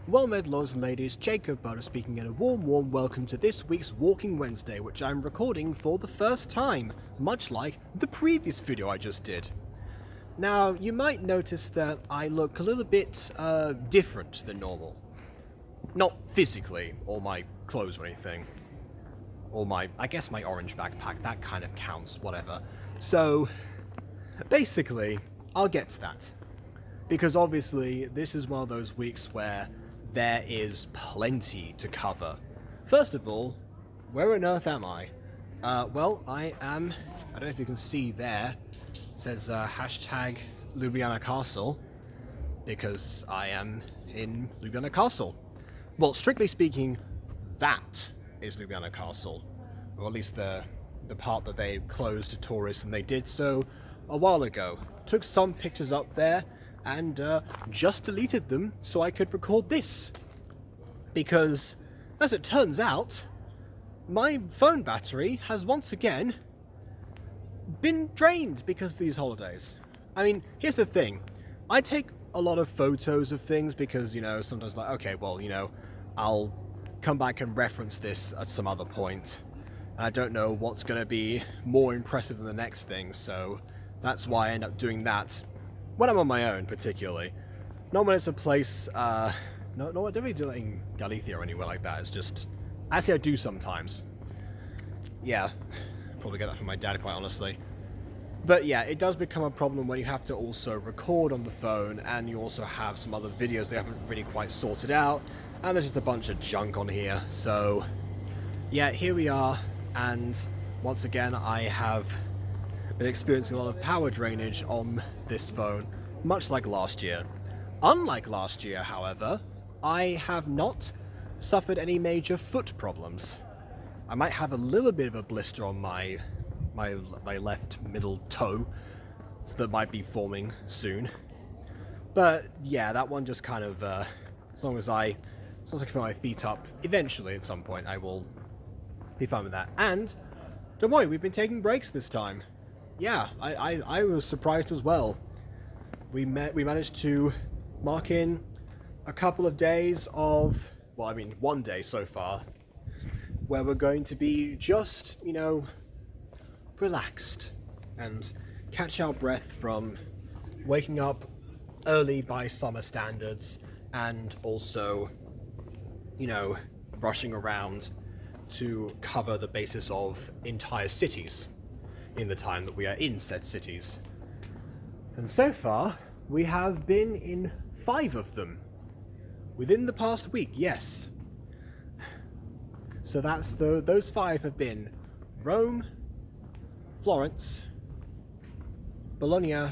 Well met lords and ladies, Jacob Butter speaking, and a warm welcome to this week's Walking Wednesday, which I'm recording for the first time, much like the previous video I just did. Now, you might notice that I look a little bit different than normal. Not physically, or my clothes or anything. Or I guess my orange backpack, that kind of counts, whatever. So, basically, I'll get to that. Because obviously, this is one of those weeks where there is plenty to cover. First of all, where on earth am I? Well, I am, I don't know if you can see there, it says hashtag Ljubljana Castle, because I am in Ljubljana Castle. Well, strictly speaking, that is Ljubljana Castle, or at least the part that they closed to tourists, and they did so a while ago. Took some pictures up there, and just deleted them so I could record this. Because, as it turns out, my phone battery has once again been drained because of these holidays. I mean, here's the thing. I take a lot of photos of things because, you know, sometimes like, okay, well, you know, I'll come back and reference this at some other point. And I don't know what's going to be more impressive than the next thing, so that's why I end up doing that. When I'm on my own, particularly. Not when it's a place, no, I don't really do that in Galicia or anywhere like that. It's just, actually I do sometimes. Yeah, probably get that from my dad, quite honestly. But yeah, it does become a problem when you have to also record on the phone, and you also have some other videos they haven't really quite sorted out, and there's just a bunch of junk on here. So, yeah, here we are, and once again, I have been experiencing a lot of power drainage on this phone, much like last year. Unlike last year, however, I have not suffered any major foot problems. I might have a little bit of a blister on my left middle toe that might be forming soon. But yeah, that one just kind of, as long as I can put my feet up, eventually at some point I will be fine with that. And don't worry, we've been taking breaks this time. Yeah, I was surprised as well. We managed to mark in a couple of days of, well, I mean, one day so far, where we're going to be just, you know, relaxed and catch our breath from waking up early by summer standards, and also, you know, rushing around to cover the basis of entire cities in the time that we are in said cities. And so far, we have been in 5 of them. Within the past week, yes. So that's those 5 have been Rome, Florence, Bologna,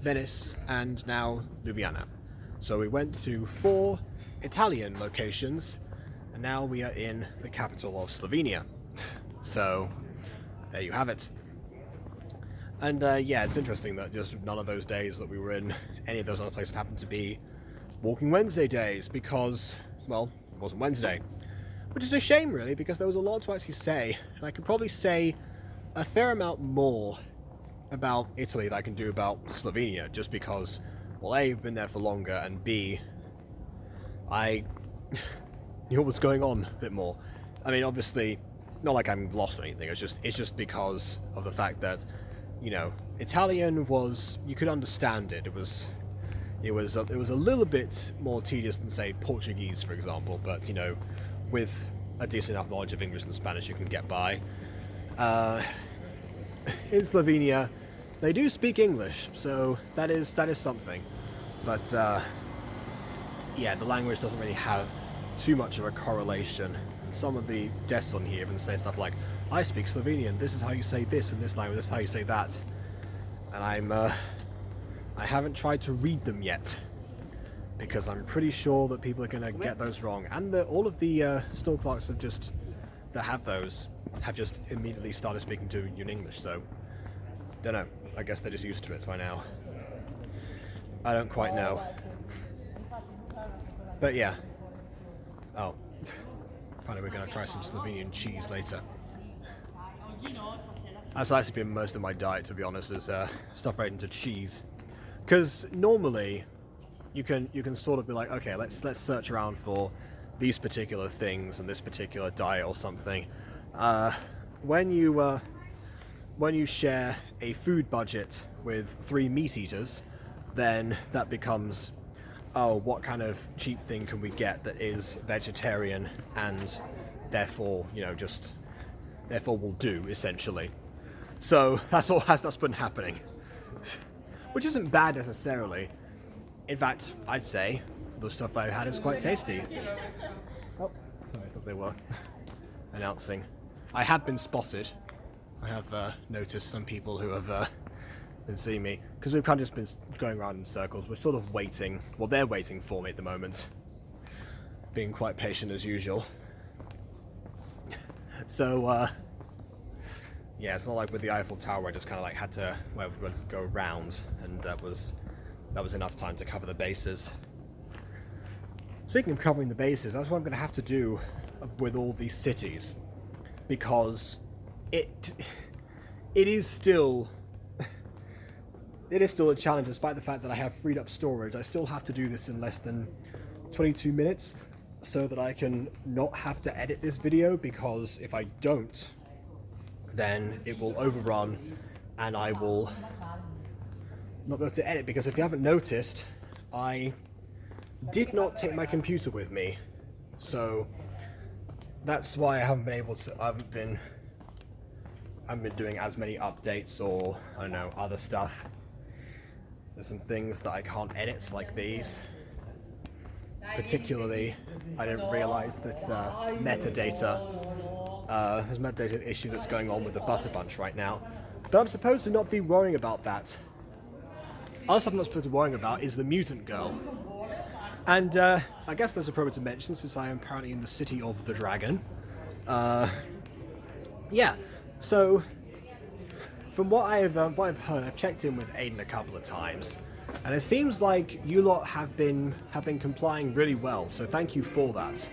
Venice, and now Ljubljana. So we went to 4 Italian locations, and now we are in the capital of Slovenia. So, there you have it. And yeah, it's interesting that just none of those days that we were in any of those other places happened to be Walking Wednesday days, because, well, it wasn't Wednesday. Which is a shame, really, because there was a lot to actually say, and I could probably say a fair amount more about Italy than I can do about Slovenia, just because, well, A, I've been there for longer, and B, I knew what was going on a bit more. I mean, obviously, not like I'm lost or anything, it's just because of the fact that, you know, Italian was, you could understand it. It was a little bit more tedious than, say, Portuguese, for example. But you know, with a decent enough knowledge of English and Spanish, you can get by. In Slovenia, they do speak English, so that is something. But yeah, the language doesn't really have too much of a correlation. And some of the desks on here even say stuff like, I speak Slovenian, this is how you say this in this language, this is how you say that. And I haven't tried to read them yet, because I'm pretty sure that people are going to get those wrong. And all of the store clerks that have those have just immediately started speaking to you in English, so, don't know, I guess they're just used to it by now. I don't quite know. But yeah. Oh. Apparently we're going to try some Slovenian cheese later. That's actually been most of my diet, to be honest, is stuff right into cheese. Because normally, you can sort of be like, okay, let's search around for these particular things and this particular diet or something. When you share a food budget with 3 meat eaters, then that becomes, oh, what kind of cheap thing can we get that is vegetarian and therefore, therefore will do, essentially. So that's been happening. Which isn't bad necessarily. In fact, I'd say the stuff that I had is quite tasty. Oh, I thought they were announcing. I have been spotted. I have noticed some people who have been seeing me, because we've kind of just been going around in circles. We're sort of waiting. Well, they're waiting for me at the moment. Being quite patient as usual. So, yeah, it's not like with the Eiffel Tower where I just kind of like had to go round, and that was enough time to cover the bases. Speaking of covering the bases, that's what I'm going to have to do with all these cities, because it is still a challenge, despite the fact that I have freed up storage. I still have to do this in less than 22 minutes, so that I can not have to edit this video, because if I don't, then it will overrun and I will not be able to edit, because if you haven't noticed, I did not take my computer with me, so that's why I haven't been doing as many updates or, I don't know, other stuff. There's some things that I can't edit, like these. Particularly, I didn't realize that metadata, there's a metadata issue that's going on with the Butter Bunch right now. But I'm supposed to not be worrying about that. Other stuff I'm not supposed to be worrying about is the Mutant Girl. And I guess there's a problem to mention, since I am apparently in the City of the Dragon. Yeah, so from what I've heard, I've checked in with Aiden a couple of times, and it seems like you lot have been complying really well, so thank you for that.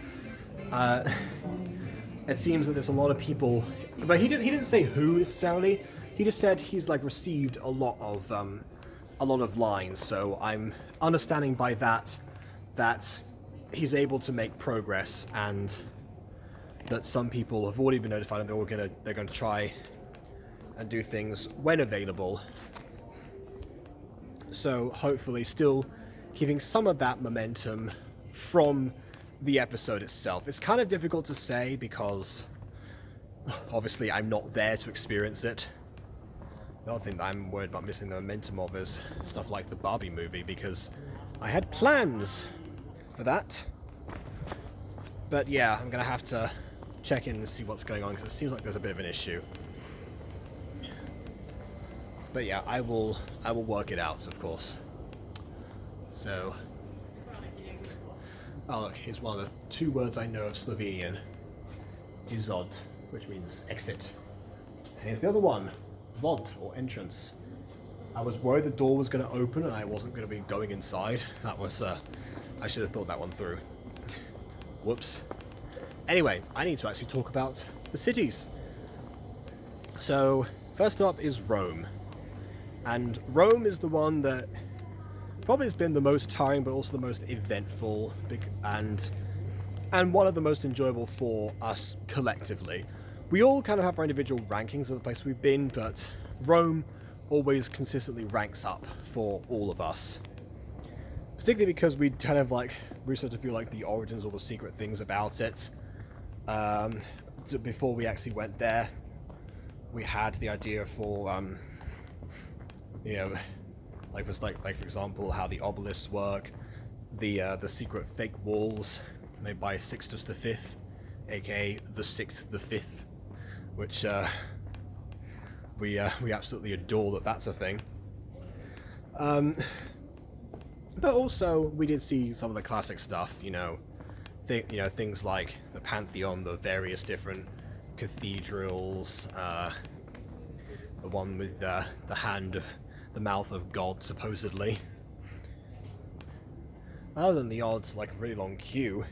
It seems that there's a lot of people, but he didn't say who necessarily. He just said he's like received a lot of lines, so I'm understanding by that he's able to make progress, and that some people have already been notified and they're going to try and do things when available. So hopefully still keeping some of that momentum from the episode itself. It's kind of difficult to say because obviously I'm not there to experience it. The other thing that I'm worried about missing the momentum of is stuff like the Barbie movie, because I had plans for that. But yeah, I'm going to have to check in and see what's going on, because it seems like there's a bit of an issue. But yeah, I will work it out, of course. So, oh look, here's one of the 2 words I know of Slovenian. Izod, which means exit. And here's the other one, vod, or entrance. I was worried the door was going to open and I wasn't going to be going inside. That was, I should have thought that one through. Whoops. Anyway, I need to actually talk about the cities. So, first up is Rome. And Rome is the one that probably has been the most tiring, but also the most eventful, and one of the most enjoyable for us collectively. We all kind of have our individual rankings of the place we've been, but Rome always consistently ranks up for all of us. Particularly because we kind of like researched a few like the origins or the secret things about it. Before we actually went there, we had the idea for like for example, how the obelisks work, the secret fake walls made by Sixtus V, aka the Sixth the Fifth, which we absolutely adore that's a thing. But also we did see some of the classic stuff, things like the Pantheon, the various different cathedrals, the one with the the mouth of God, supposedly. Other than the odds, like a really long queue,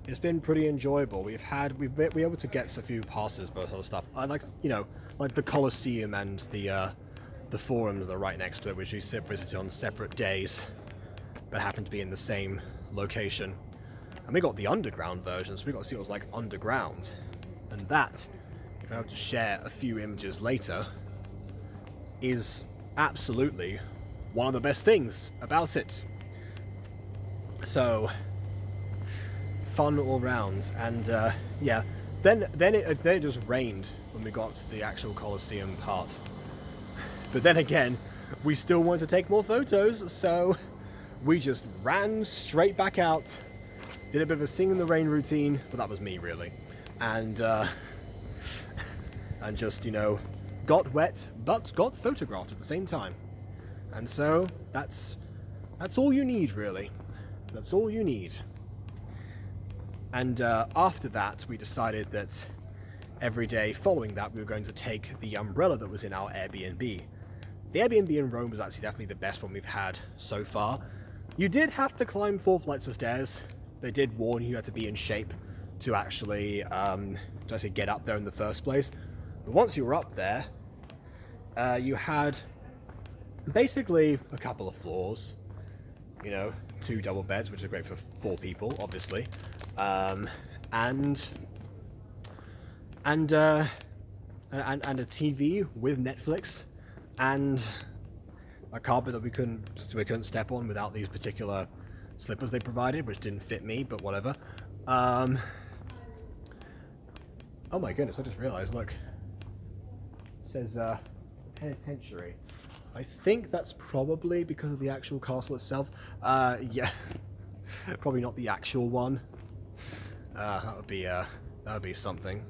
it's been pretty enjoyable. We've been able to get a few passes for other stuff. I like the Colosseum and the forums that are right next to it, which we visited on separate days. that happened to be in the same location. And we got the underground version, so we got to see what it was like underground. And that, if I were to share a few images later, is absolutely one of the best things about it. So, fun all round. And yeah, then it just rained when we got to the actual Colosseum part. But then again, we still wanted to take more photos, so we just ran straight back out, did a bit of a sing in the rain routine, but that was me really, and just, you know, got wet but got photographed at the same time. And so that's all you need really. That's all you need. And after that, we decided that every day following that, we were going to take the umbrella that was in our Airbnb. The Airbnb in Rome was actually definitely the best one we've had so far. You did have to climb 4 flights of stairs. They did warn you had to be in shape to actually get up there in the first place. But once you were up there, you had basically a couple of floors, you know, 2 double beds, which are great for 4 people, obviously, and a TV with Netflix, and a carpet that we couldn't step on without these particular slippers they provided, which didn't fit me, but whatever. Oh my goodness, I just realized, look, it says penitentiary. I think that's probably because of the actual castle itself. Yeah, probably not the actual one. That would be something.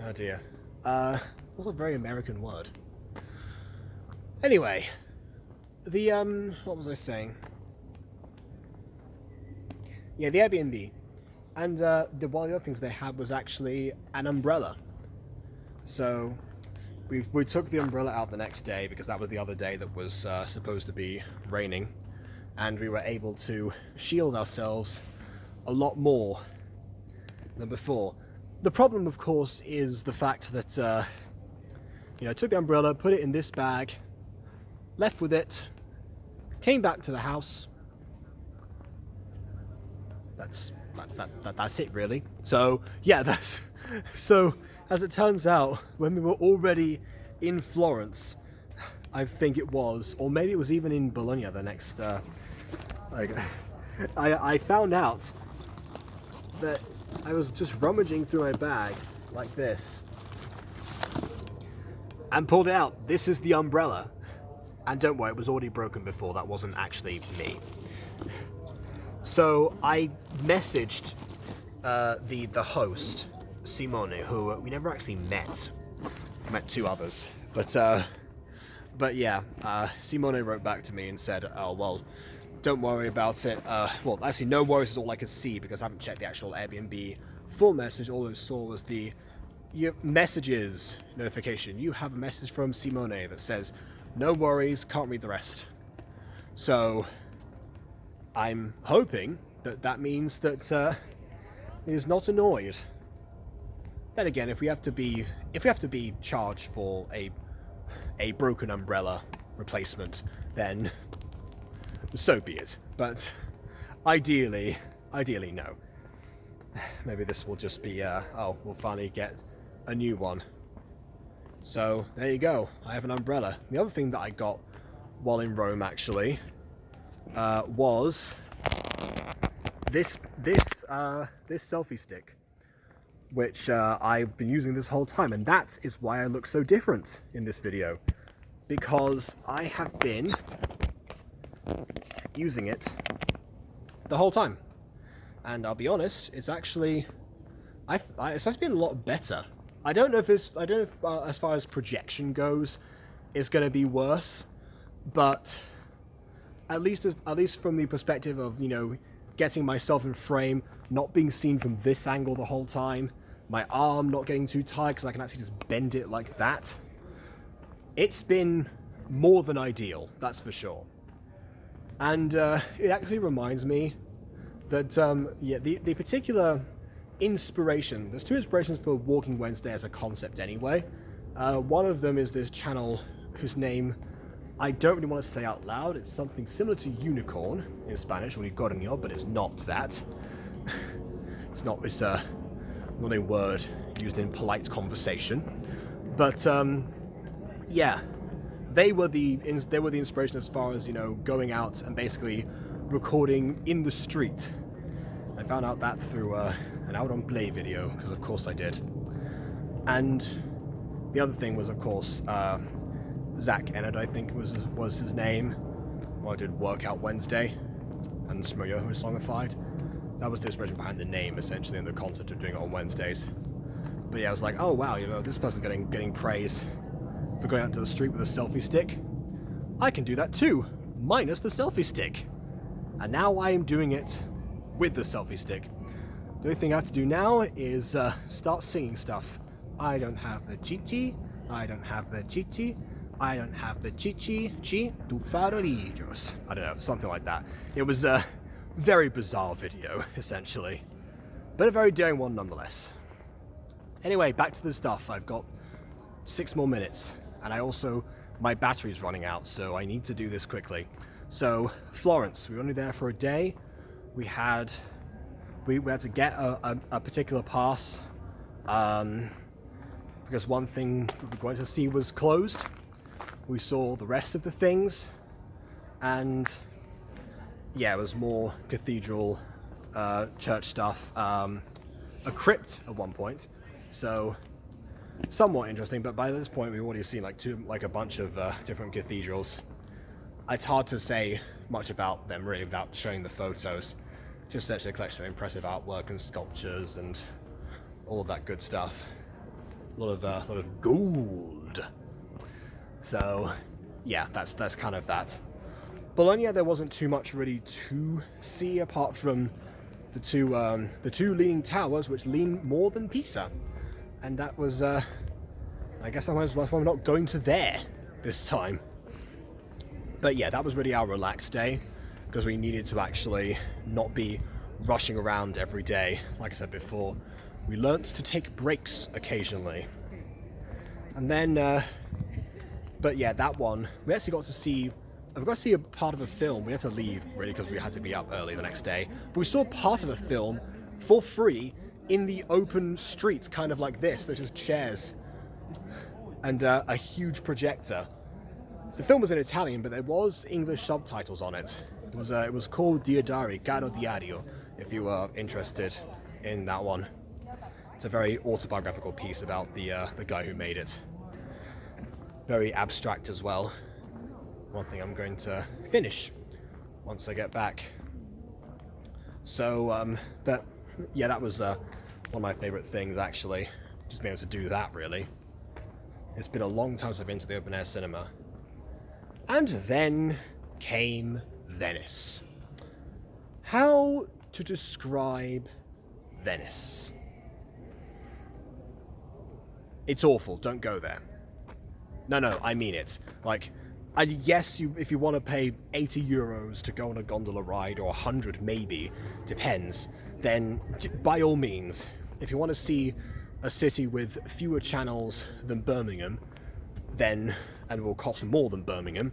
Oh dear. Also a very American word. Anyway, the what was I saying? Yeah, the Airbnb, and one of the other things they had was actually an umbrella. So we took the umbrella out the next day because that was the other day that was supposed to be raining, and we were able to shield ourselves a lot more than before. The problem, of course, is the fact that you know, I took the umbrella, put it in this bag, left with it, came back to the house. That's it really. So yeah, so as it turns out, when we were already in Florence, I think it was, or maybe it was even in Bologna the next, I found out that I was just rummaging through my bag like this and pulled it out. This is the umbrella. And don't worry, it was already broken before. That wasn't actually me. So I messaged the host, Simone, who we never actually met. We met 2 others. But yeah, Simone wrote back to me and said, oh, well, don't worry about it. Well, actually, no worries is all I could see because I haven't checked the actual Airbnb full message. All I saw was the messages notification. You have a message from Simone that says, no worries, can't read the rest. So I'm hoping that that means that he is not annoyed. Then again, if we have to be charged for a broken umbrella replacement, then so be it. But ideally no. Maybe this will just be oh, we'll finally get a new one. So there you go, I have an umbrella. The other thing that I got while in Rome actually was this selfie stick, which I've been using this whole time, and that is why I look so different in this video, because I have been using it the whole time, and I'll be honest, it's actually been a lot better. I don't know if as far as projection goes, it's going to be worse, but at least from the perspective of, you know, getting myself in frame, not being seen from this angle the whole time, my arm not getting too tight because I can actually just bend it like that. It's been more than ideal, that's for sure. And it actually reminds me that yeah, the particular inspiration, there's 2 inspirations for Walking Wednesday as a concept anyway. One of them is this channel whose name I don't really want to say out loud. It's something similar to unicorn in Spanish, or unicornio, but it's not that. It's not a word used in polite conversation. But yeah, they were the inspiration as far as, you know, going out and basically recording in the street. I found out that through an Out on Play video, because of course I did. And the other thing was, of course, Zach Ennard, I think was his name. Well, I did Workout Wednesday, and Smuryo was songified. That was the inspiration behind the name, essentially, and the concept of doing it on Wednesdays. But yeah, I was like, oh wow, you know, this person's getting praise for going out to the street with a selfie stick. I can do that too, minus the selfie stick. And now I am doing it with the selfie stick. The only thing I have to do now is start singing stuff. I don't have the chichi, I don't have the chichi, I don't have the chichi, chi tu farorillos. I don't know, something like that. It was a very bizarre video, essentially. But a very daring one nonetheless. Anyway, back to the stuff. I've got 6 more minutes, and my battery's running out, so I need to do this quickly. So, Florence, we were only there for a day. We had to get a particular pass, because one thing we were going to see was closed. We saw the rest of the things, and yeah, it was more cathedral, church stuff, a crypt at one point, so somewhat interesting. But by this point, we've already seen like a bunch of different cathedrals. It's hard to say much about them really without showing the photos. Just such a collection of impressive artwork and sculptures and all of that good stuff. A lot of gold. So yeah, that's kind of that. Bologna, there wasn't too much really to see apart from the two leaning towers, which lean more than Pisa, and that was I guess that's why I'm not going to there this time. But yeah, that was really our relaxed day, because we needed to actually not be rushing around every day. Like I said before, we learnt to take breaks occasionally. And then, but yeah, that one, we actually got to see a part of a film. We had to leave, really, because we had to be up early the next day. But we saw part of a film for free in the open streets, kind of like this. There's just chairs and a huge projector. The film was in Italian, but there was English subtitles on it. It was called Diodari, Caro Diario, if you are interested in that one. It's a very autobiographical piece about the guy who made it. Very abstract as well. One thing I'm going to finish once I get back. So, but yeah, that was one of my favourite things, actually. Just being able to do that, really. It's been a long time since I've been to the open air cinema. And then came Venice. How to describe Venice? It's awful, don't go there. No, I mean it. Like, yes, if you want to pay 80 euros to go on a gondola ride, or 100 maybe, depends, then by all means. If you want to see a city with fewer channels than Birmingham, then, and will cost more than Birmingham,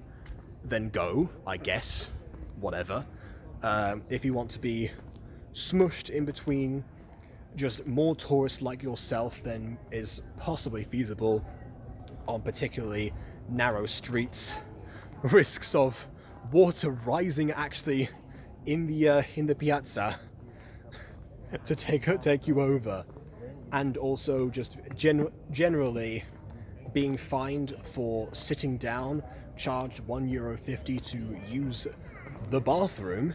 then go, I guess, whatever. If you want to be smushed in between just more tourists like yourself, then is possibly feasible on particularly narrow streets. Risks of water rising actually in the piazza to take you over, and also just generally being fined for sitting down, charged €1.50 to use the bathroom,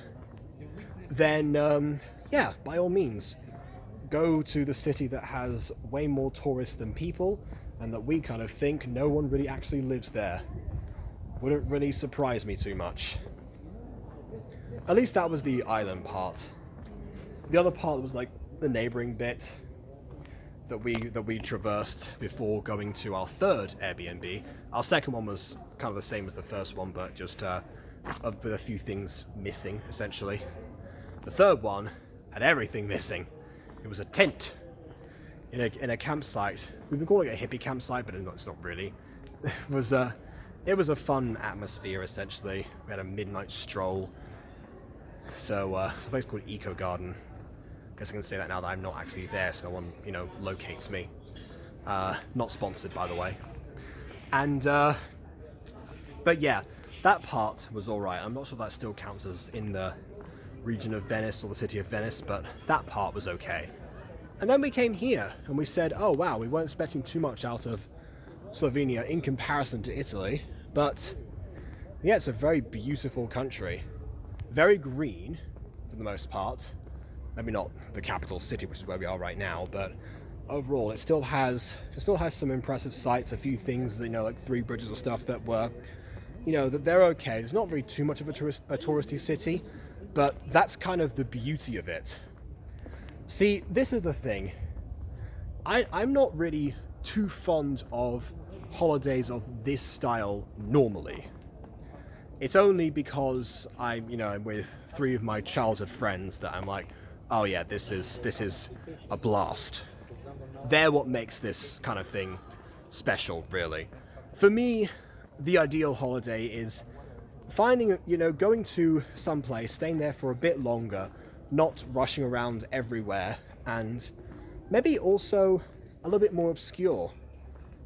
then yeah, by all means, go to the city that has way more tourists than people, and that we kind of think no one really actually lives there. Wouldn't really surprise me too much. At least that was the island part. The other part was like the neighbouring bit that we traversed before going to our third Airbnb. Our second one was kind of the same as the first one, but just with a few things missing, essentially. The third one had everything missing. It was a tent in a campsite. We've been calling it a hippie campsite, but it's not really. It it was a fun atmosphere, essentially. We had a midnight stroll. So, it's a place called Eco Garden. Guess I can say that now that I'm not actually there, so no one, locates me. Not sponsored, by the way. And, but yeah, that part was alright. I'm not sure if that still counts as in the region of Venice or the city of Venice, but that part was okay. And then we came here, and we said, oh wow, we weren't expecting too much out of Slovenia in comparison to Italy, but yeah, it's a very beautiful country. Very green, for the most part. Maybe not the capital city, which is where we are right now, but overall, it still has some impressive sights. A few things, like Three Bridges or stuff that were, that they're okay. It's not really too much of a touristy city, but that's kind of the beauty of it. See, this is the thing. I'm not really too fond of holidays of this style normally. It's only because I'm with three of my childhood friends that I'm like, oh yeah, this is a blast. They're what makes this kind of thing special, really. For me, the ideal holiday is finding, going to some place, staying there for a bit longer, not rushing around everywhere, and maybe also a little bit more obscure.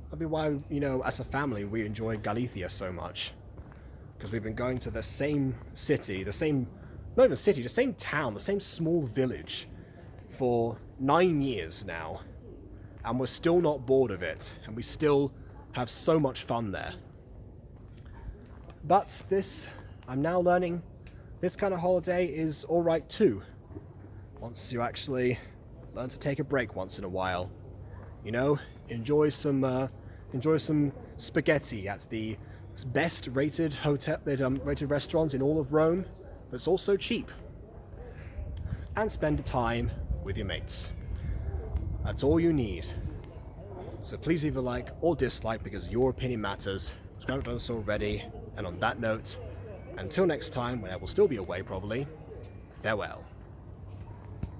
That'd be why, as a family, we enjoy Galicia so much. Because we've been going to the same city, the same town, the same small village for 9 years now. And we're still not bored of it, and we still have so much fun there. But I'm now learning, this kind of holiday is alright too. Once you actually learn to take a break once in a while. Enjoy some spaghetti at the best rated rated restaurant in all of Rome that's also cheap, and spend time with your mates. That's all you need. So please leave a like or dislike, because your opinion matters. If you haven't done so already. And on that note, until next time, when I will still be away probably, farewell.